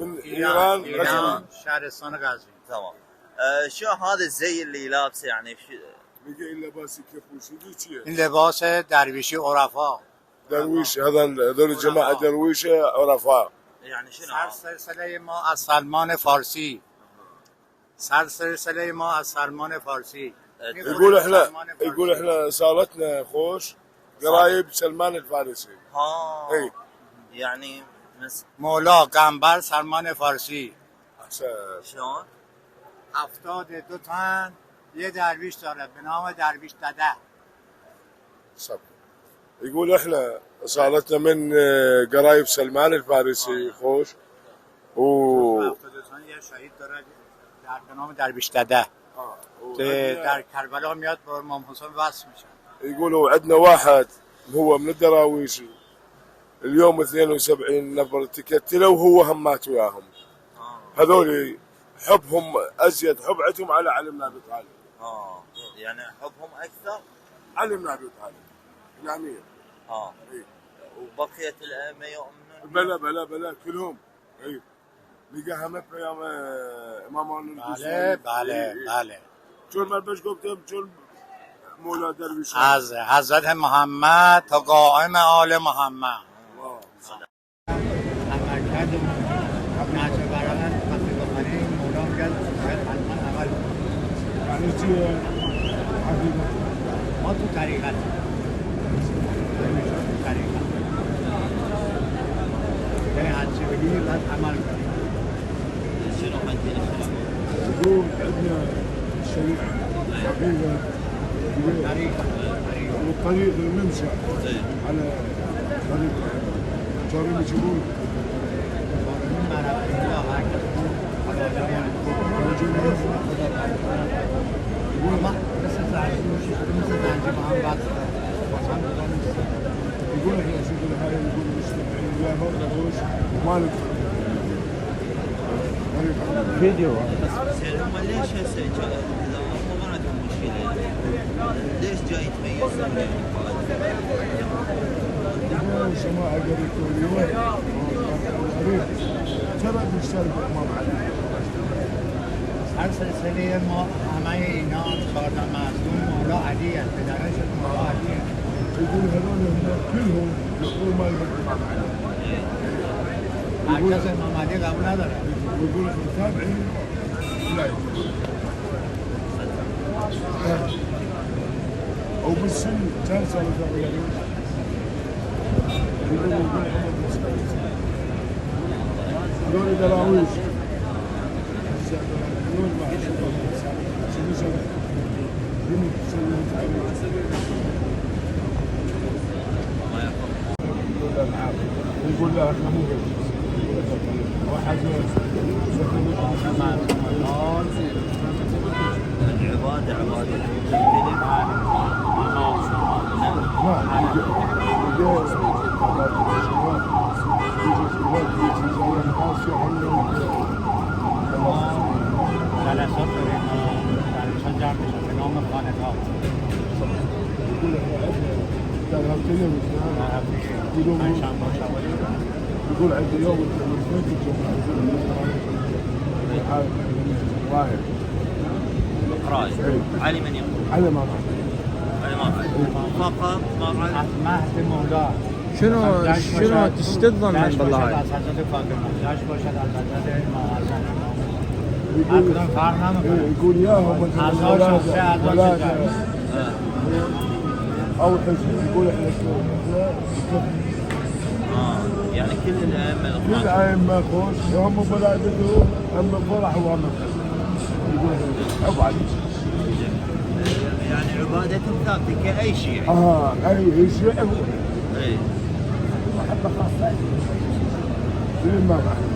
من ايران غزني. شهرستان غزني. تمام. شو هذا الزي اللي لابسه يعني میگه این لباسی که پوشیدی چیه؟ این لباس درویشی عرفا. درویش هذول جماعه درویش عرفا. يعني شنو؟ سلسله ما از سلمان فارسی. سلسله ما از سلمان فارسی. يقول احنا صارتنا خوش قرايب سلمان الفارسي. ها. اي يعني مولا قنبر سلمان فارسی. احسن. شلون؟ 72 تن یه درویش داره به نام درویش دده. صح. يقول احنا صارتنا من قرايب سلمان الفارسي خوش و 72 تن یه شهید داره به نام درویش دده. در کربلا میاد با امام حسین وصل میشه. يقولوا عندنا واحد هو من الدراويش اليوم 72 نفر تكتلوا وهو هم مات وياهم. هذول حبهم ازيد حب عندهم على علي بن ابي طالب. يعني حبهم اكثر علي بن ابي طالب الامير. وبقيه الائمه يؤمنون بلا كلهم. اي لقاها مكه يا امام بله چون من بهش گفتم چون مولا درویش از حضرت محمد تا قائم آل محمد. عملکرد نهج برآمد وقتی بخاری مولا میگه باید حتما عمل یعنی چیه؟ ما تو طریقت یعنی هرچی بگی باید عمل کنیم. شنو عندنا يقول عندنا الشريعة حقيقة والطريق الممشى على طريق جارين يجيبون يقول احنا شوف هاي يقول مستمعين وياهم وما نقدر فيديو. زين هم ليش هسه اذا هم ما عندهم مشكله ليش جاي يتميزون؟ جماعه قريتوا اليوم ترى نشترك امام علي. هر سلسله ما همه اینا 14 معصوم مولا علی است. پدرش مولا علی است. يقول هذول كلهم يقول ما يقول امام علي. مرکز امام علی قبول نداره. ويقول احنا تابعين لا او بالسن كان صار هذول دراويش هذول ما يقول لا احنا مو واحد العبادة عبادة جلسات داریم جلسات جمع میشن به نام خانقاه. يقول عندي يوم واحد علي من يقول؟ علي ما فقط مهد مولا. شنو تستظن من بالله؟ از حضرت فاطمه، جاش باشد از حضرت امام حسن. هر کدام فرق نمیکنه. يقول ياهم ولادة او حزب يقول احنا يعني كل الائمه كل الائمه خوش وهم بلادتهم هم فرح وهم يقول حب علي. يعني عبادتهم ثابته كاي شيء. اي شيء هو. اي محبه خاصه. الامام احمد